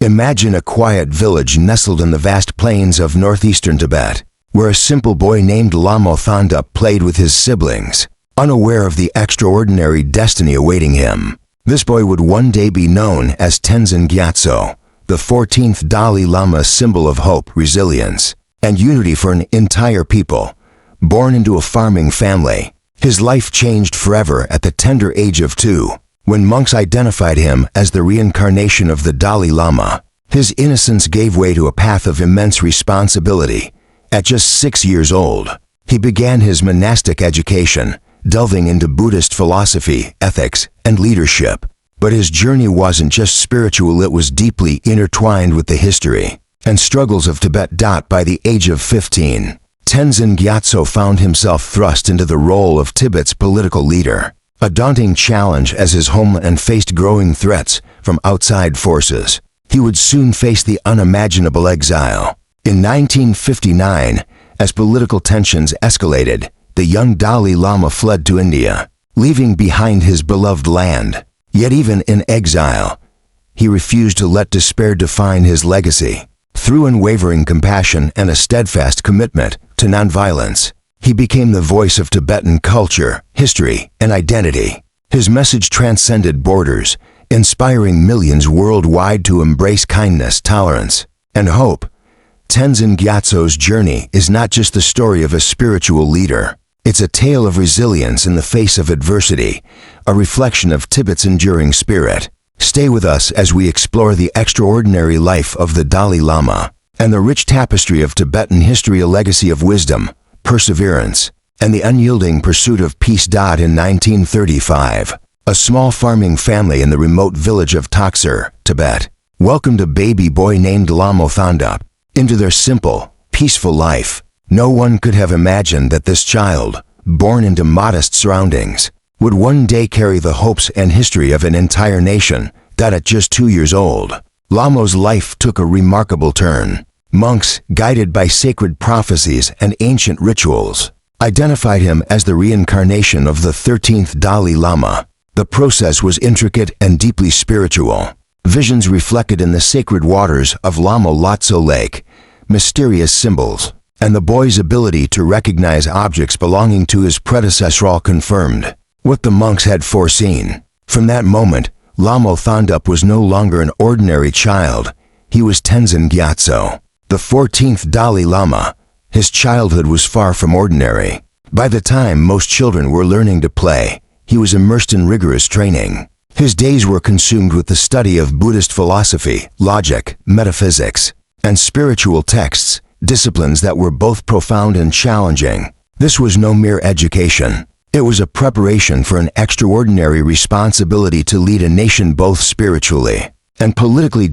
Imagine a quiet village nestled in the vast plains of northeastern Tibet, where a simple boy named Lama Thondup played with his siblings, unaware of the extraordinary destiny awaiting him. This boy would one day be known as Tenzin Gyatso, the 14th Dalai Lama, symbol of hope, resilience, and unity for an entire people. Born into a farming family, his life changed forever at the tender age of 2, when monks identified him as the reincarnation of the Dalai Lama. His innocence gave way to a path of immense responsibility. At just 6 years old, he began his monastic education, delving into Buddhist philosophy, ethics, and leadership. But his journey wasn't just spiritual, it was deeply intertwined with the history and struggles of Tibet. By the age of 15, Tenzin Gyatso found himself thrust into the role of Tibet's political leader, a daunting challenge as his homeland faced growing threats from outside forces. He would soon face the unimaginable exile. In 1959, as political tensions escalated, the young Dalai Lama fled to India, leaving behind his beloved land. Yet even in exile, he refused to let despair define his legacy. Through unwavering compassion and a steadfast commitment to nonviolence, he became the voice of Tibetan culture, history, and identity. His message transcended borders, inspiring millions worldwide to embrace kindness, tolerance, and hope. Tenzin Gyatso's journey is not just the story of a spiritual leader. It's a tale of resilience in the face of adversity, a reflection of Tibet's enduring spirit. Stay with us as we explore the extraordinary life of the Dalai Lama and the rich tapestry of Tibetan history, a legacy of wisdom, perseverance, and the unyielding pursuit of peace. In 1935, a small farming family in the remote village of Taksar, Tibet, welcomed a baby boy named Lama Thondup into their simple, peaceful life. No one could have imagined that this child, born into modest surroundings, would one day carry the hopes and history of an entire nation. At just 2 years old, Lama's life took a remarkable turn. Monks, guided by sacred prophecies and ancient rituals, identified him as the reincarnation of the 13th Dalai Lama. The process was intricate and deeply spiritual. Visions reflected in the sacred waters of Lama Lotso Lake, mysterious symbols, and the boy's ability to recognize objects belonging to his predecessor all confirmed what the monks had foreseen. From that moment, Lama Thondup was no longer an ordinary child. He was Tenzin Gyatso, the 14th Dalai Lama. His childhood was far from ordinary. By the time most children were learning to play, he was immersed in rigorous training. His days were consumed with the study of Buddhist philosophy, logic, metaphysics, and spiritual texts, disciplines that were both profound and challenging. This was no mere education. It was a preparation for an extraordinary responsibility to lead a nation both spiritually and politically.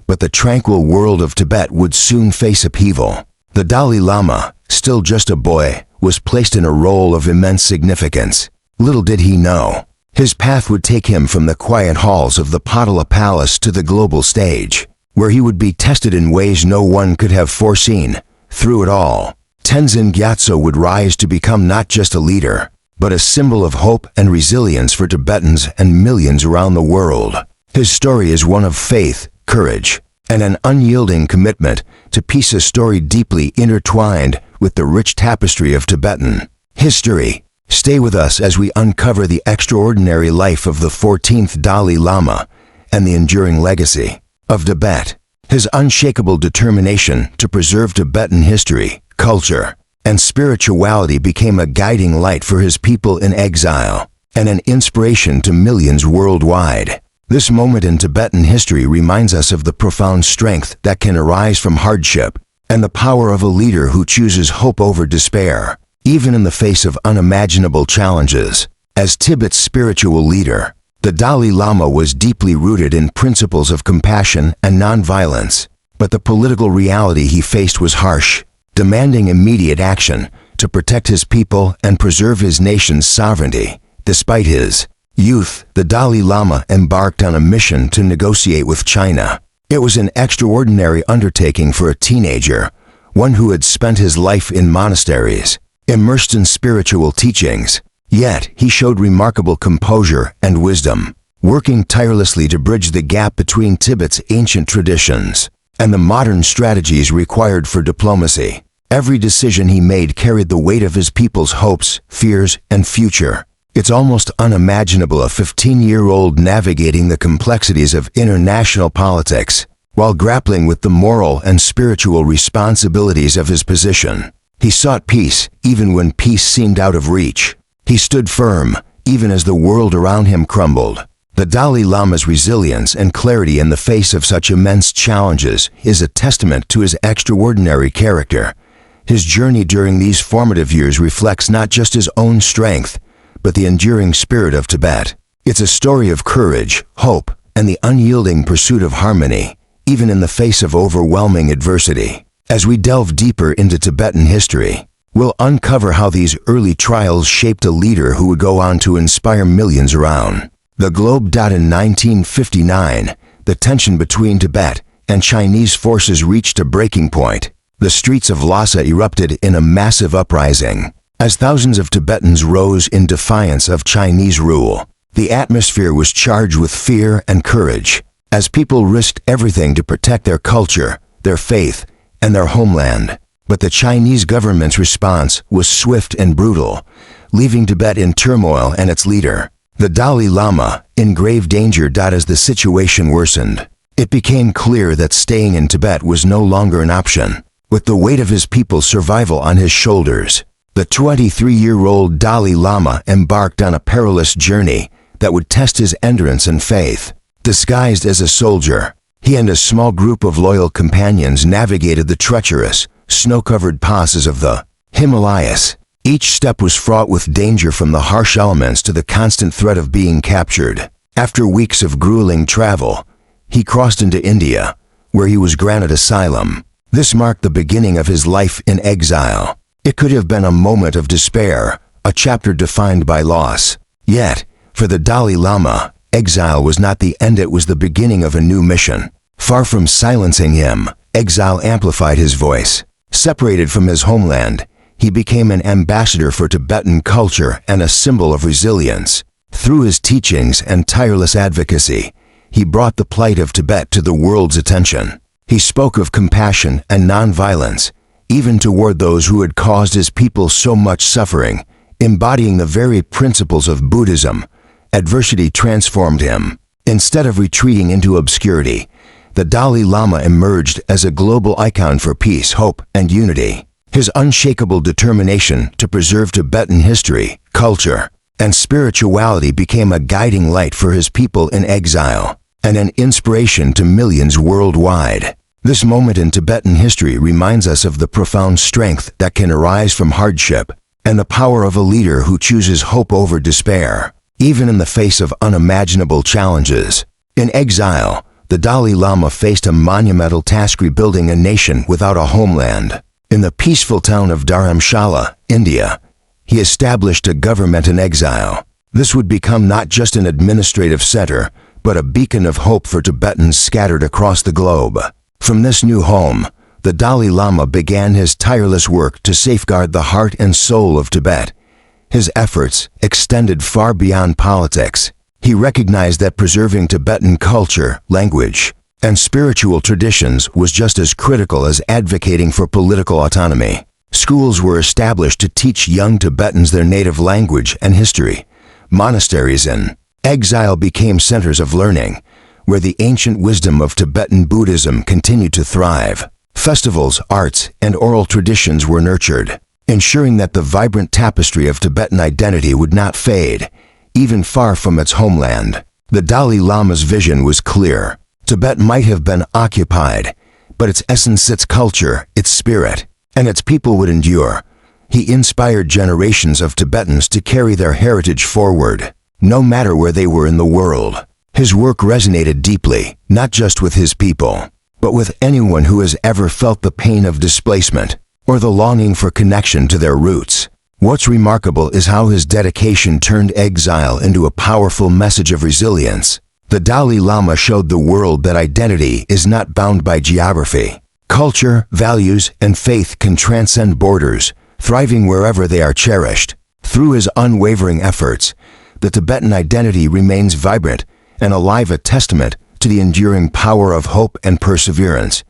But the tranquil world of Tibet would soon face upheaval. The Dalai Lama, still just a boy, was placed in a role of immense significance. Little did he know, his path would take him from the quiet halls of the Potala Palace to the global stage, where he would be tested in ways no one could have foreseen. Through it all, Tenzin Gyatso would rise to become not just a leader, but a symbol of hope and resilience for Tibetans and millions around the world. His story is one of faith, courage, and an unyielding commitment to peace, a story deeply intertwined with the rich tapestry of Tibetan history. Stay with us as we uncover the extraordinary life of the 14th Dalai Lama and the enduring legacy of Tibet. His unshakable determination to preserve Tibetan history, culture, and spirituality became a guiding light for his people in exile and an inspiration to millions worldwide. This moment in Tibetan history reminds us of the profound strength that can arise from hardship and the power of a leader who chooses hope over despair, even in the face of unimaginable challenges. As Tibet's spiritual leader, the Dalai Lama was deeply rooted in principles of compassion and nonviolence, but the political reality he faced was harsh, demanding immediate action to protect his people and preserve his nation's sovereignty. Despite his youth, the Dalai Lama embarked on a mission to negotiate with China. It was an extraordinary undertaking for a teenager, one who had spent his life in monasteries, immersed in spiritual teachings. Yet, he showed remarkable composure and wisdom. working tirelessly to bridge the gap between Tibet's ancient traditions and the modern strategies required for diplomacy. Every decision he made carried the weight of his people's hopes, fears, and future. It's almost unimaginable a 15-year-old navigating the complexities of international politics while grappling with the moral and spiritual responsibilities of his position. He sought peace even when peace seemed out of reach. He stood firm even as the world around him crumbled. The Dalai Lama's resilience and clarity in the face of such immense challenges is a testament to his extraordinary character. His journey during these formative years reflects not just his own strength, but the enduring spirit of Tibet. It's a story of courage, hope, and the unyielding pursuit of harmony, even in the face of overwhelming adversity. As we delve deeper into Tibetan history, we'll uncover how these early trials shaped a leader who would go on to inspire millions around the globe. In 1959, the tension between Tibet and Chinese forces reached a breaking point. The streets of Lhasa erupted in a massive uprising. As thousands of Tibetans rose in defiance of Chinese rule, the atmosphere was charged with fear and courage, as people risked everything to protect their culture, their faith, and their homeland. But the Chinese government's response was swift and brutal, leaving Tibet in turmoil and its leader, the Dalai Lama, in grave danger. As the situation worsened, it became clear that staying in Tibet was no longer an option. With the weight of his people's survival on his shoulders, the 23-year-old Dalai Lama embarked on a perilous journey that would test his endurance and faith. Disguised as a soldier, he and a small group of loyal companions navigated the treacherous, snow-covered passes of the Himalayas. Each step was fraught with danger, from the harsh elements to the constant threat of being captured. After weeks of grueling travel, he crossed into India, where he was granted asylum. This marked the beginning of his life in exile. It could have been a moment of despair, a chapter defined by loss. Yet, for the Dalai Lama, exile was not the end, it was the beginning of a new mission. Far from silencing him, exile amplified his voice. Separated from his homeland, he became an ambassador for Tibetan culture and a symbol of resilience. Through his teachings and tireless advocacy, he brought the plight of Tibet to the world's attention. He spoke of compassion and nonviolence, even toward those who had caused his people so much suffering. Embodying the very principles of Buddhism, adversity transformed him. Instead of retreating into obscurity, the Dalai Lama emerged as a global icon for peace, hope, and unity. His unshakable determination to preserve Tibetan history, culture, and spirituality became a guiding light for his people in exile, and an inspiration to millions worldwide. This moment in Tibetan history reminds us of the profound strength that can arise from hardship, and the power of a leader who chooses hope over despair, even in the face of unimaginable challenges. In exile, the Dalai Lama faced a monumental task: rebuilding a nation without a homeland. In the peaceful town of Dharamshala, India, he established a government in exile. This would become not just an administrative center, but a beacon of hope for Tibetans scattered across the globe. From this new home, the Dalai Lama began his tireless work to safeguard the heart and soul of Tibet. His efforts extended far beyond politics. He recognized that preserving Tibetan culture, language, and spiritual traditions was just as critical as advocating for political autonomy. Schools were established to teach young Tibetans their native language and history. Monasteries in exile became centers of learning, where the ancient wisdom of Tibetan Buddhism continued to thrive. Festivals, arts, and oral traditions were nurtured, ensuring that the vibrant tapestry of Tibetan identity would not fade, even far from its homeland. The Dalai Lama's vision was clear. Tibet might have been occupied, but its essence, its culture, its spirit, and its people would endure. He inspired generations of Tibetans to carry their heritage forward, no matter where they were in the world. His work resonated deeply, not just with his people, but with anyone who has ever felt the pain of displacement or the longing for connection to their roots. What's remarkable is how his dedication turned exile into a powerful message of resilience. The Dalai Lama showed the world that identity is not bound by geography. Culture, values, and faith can transcend borders, thriving wherever they are cherished. Through his unwavering efforts, the Tibetan identity remains vibrant and alive a testament to the enduring power of hope and perseverance.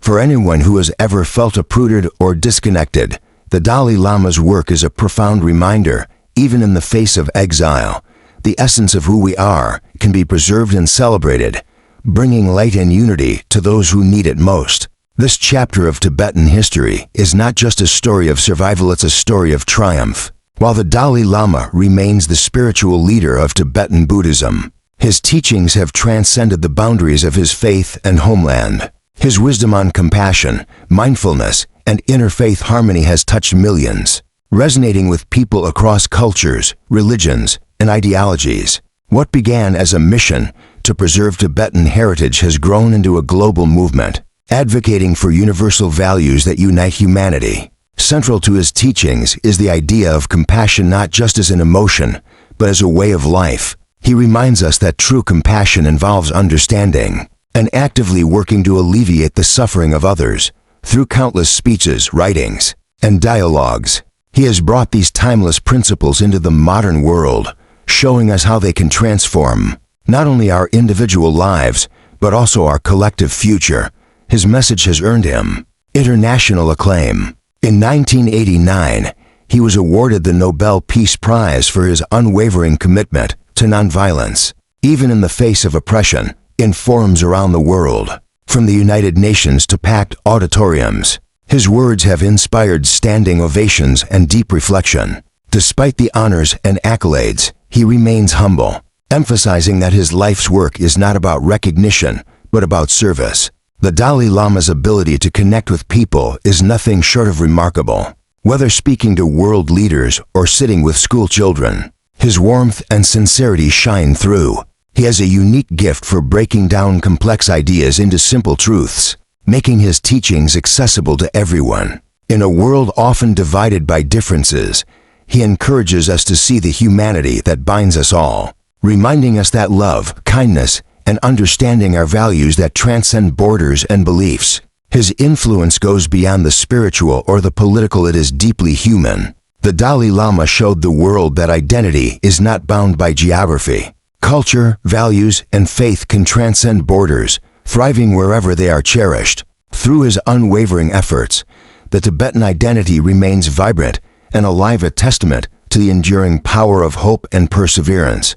For anyone who has ever felt uprooted or disconnected, the Dalai Lama's work is a profound reminder, even in the face of exile, the essence of who we are can be preserved and celebrated, bringing light and unity to those who need it most. This chapter of Tibetan history is not just a story of survival, it's a story of triumph. While the Dalai Lama remains the spiritual leader of Tibetan Buddhism, his teachings have transcended the boundaries of his faith and homeland. His wisdom on compassion, mindfulness, and interfaith harmony has touched millions, resonating with people across cultures, religions, and ideologies. What began as a mission to preserve Tibetan heritage has grown into a global movement, advocating for universal values that unite humanity. Central to his teachings is the idea of compassion not just as an emotion, but as a way of life. He reminds us that true compassion involves understanding and actively working to alleviate the suffering of others. Through countless speeches, writings, and dialogues, he has brought these timeless principles into the modern world, showing us how they can transform not only our individual lives, but also our collective future. His message has earned him international acclaim. In 1989, he was awarded the Nobel Peace Prize for his unwavering commitment to nonviolence, even in the face of oppression, in forums around the world. From the United Nations to packed auditoriums, his words have inspired standing ovations and deep reflection. Despite the honors and accolades, he remains humble, emphasizing that his life's work is not about recognition, but about service. The Dalai Lama's ability to connect with people is nothing short of remarkable. Whether speaking to world leaders or sitting with school children, his warmth and sincerity shine through. He has a unique gift for breaking down complex ideas into simple truths, making his teachings accessible to everyone. In a world often divided by differences, he encourages us to see the humanity that binds us all, reminding us that love, kindness, and understanding are values that transcend borders and beliefs. His influence goes beyond the spiritual or the political, it is deeply human. The Dalai Lama showed the world that identity is not bound by geography. Culture, values, and faith can transcend borders, thriving wherever they are cherished. Through his unwavering efforts, the Tibetan identity remains vibrant and alive, a testament to the enduring power of hope and perseverance.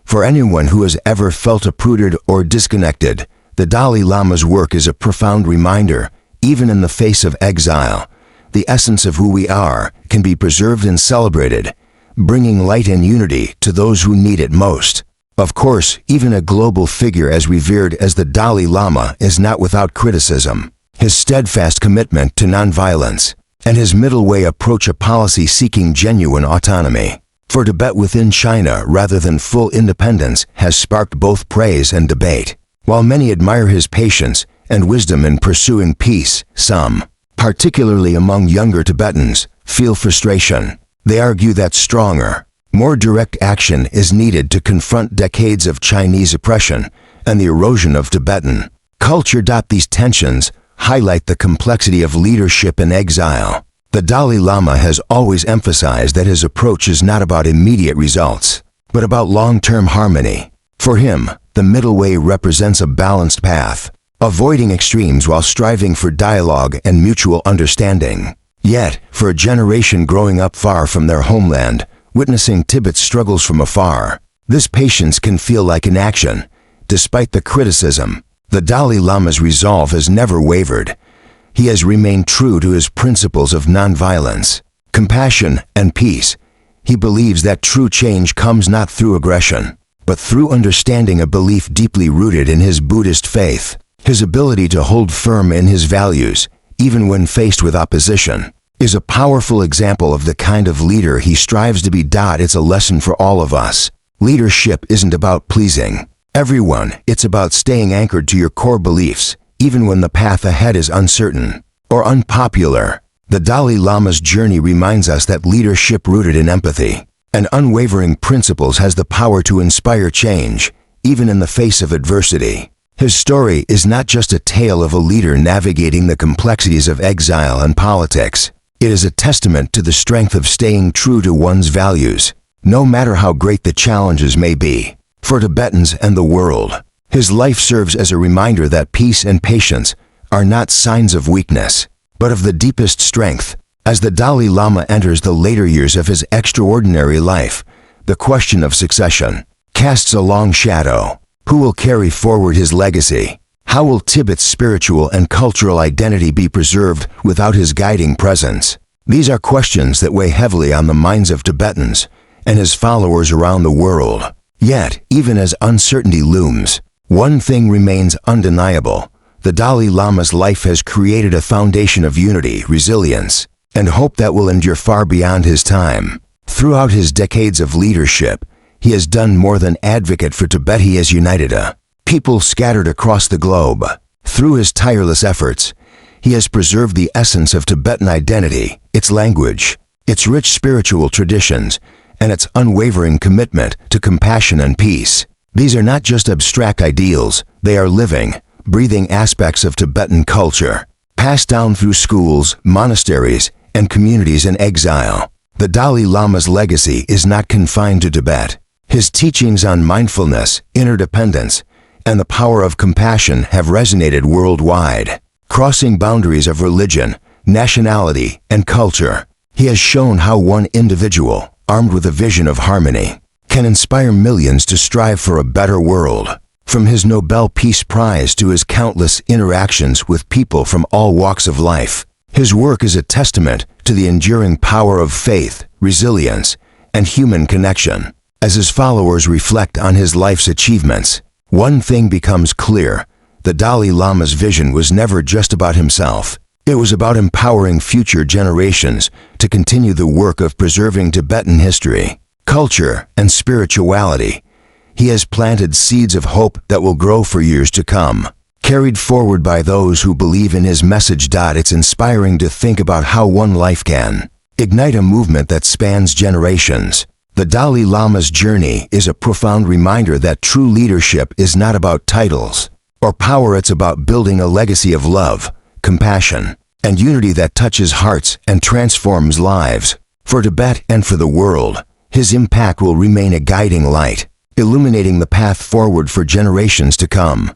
For anyone who has ever felt uprooted or disconnected, the Dalai Lama's work is a profound reminder, even in the face of exile, the essence of who we are can be preserved and celebrated, bringing light and unity to those who need it most. Of course, even a global figure as revered as the Dalai Lama is not without criticism. His steadfast commitment to nonviolence and his middle-way approach, a policy seeking genuine autonomy for Tibet within China rather than full independence, has sparked both praise and debate. While many admire his patience and wisdom in pursuing peace, some, particularly among younger Tibetans, feel frustration. They argue that stronger, more direct action is needed to confront decades of Chinese oppression and the erosion of Tibetan culture. These tensions highlight the complexity of leadership in exile. The Dalai Lama has always emphasized that his approach is not about immediate results, but about long-term harmony. For him, the middle way represents a balanced path, avoiding extremes while striving for dialogue and mutual understanding. Yet, for a generation growing up far from their homeland, witnessing Tibet's struggles from afar, this patience can feel like inaction. Despite the criticism, the Dalai Lama's resolve has never wavered. He has remained true to his principles of nonviolence, compassion, and peace. He believes that true change comes not through aggression, but through understanding, a belief deeply rooted in his Buddhist faith. His ability to hold firm in his values, even when faced with opposition, is a powerful example of the kind of leader he strives to be. It's a lesson for all of us. Leadership isn't about pleasing everyone, it's about staying anchored to your core beliefs, even when the path ahead is uncertain or unpopular. The Dalai Lama's journey reminds us that leadership rooted in empathy and unwavering principles has the power to inspire change, even in the face of adversity. His story is not just a tale of a leader navigating the complexities of exile and politics. It is a testament to the strength of staying true to one's values, no matter how great the challenges may be. For Tibetans and the world, his life serves as a reminder that peace and patience are not signs of weakness, but of the deepest strength. As the Dalai Lama enters the later years of his extraordinary life, the question of succession casts a long shadow. Who will carry forward his legacy? How will Tibet's spiritual and cultural identity be preserved without his guiding presence? These are questions that weigh heavily on the minds of Tibetans and his followers around the world. Yet, even as uncertainty looms, one thing remains undeniable. The Dalai Lama's life has created a foundation of unity, resilience, and hope that will endure far beyond his time. Throughout his decades of leadership, he has done more than advocate for Tibet. He has united a people scattered across the globe. Through his tireless efforts, he has preserved the essence of Tibetan identity, its language, its rich spiritual traditions, and its unwavering commitment to compassion and peace. These are not just abstract ideals, they are living, breathing aspects of Tibetan culture, passed down through schools, monasteries, and communities in exile. The Dalai Lama's legacy is not confined to Tibet. His teachings on mindfulness, interdependence, and the power of compassion have resonated worldwide, crossing boundaries of religion, nationality, and culture. He has shown how one individual, armed with a vision of harmony, can inspire millions to strive for a better world. From his Nobel Peace Prize to his countless interactions with people from all walks of life, his work is a testament to the enduring power of faith, resilience, and human connection. As his followers reflect on his life's achievements, one thing becomes clear: the Dalai Lama's vision was never just about himself. It was about empowering future generations to continue the work of preserving Tibetan history, culture, and spirituality. He has planted seeds of hope that will grow for years to come, carried forward by those who believe in his message. It's inspiring to think about how one life can ignite a movement that spans generations. The Dalai Lama's journey is a profound reminder that true leadership is not about titles or power. It's about building a legacy of love, compassion, and unity that touches hearts and transforms lives. For Tibet and for the world, his impact will remain a guiding light, illuminating the path forward for generations to come.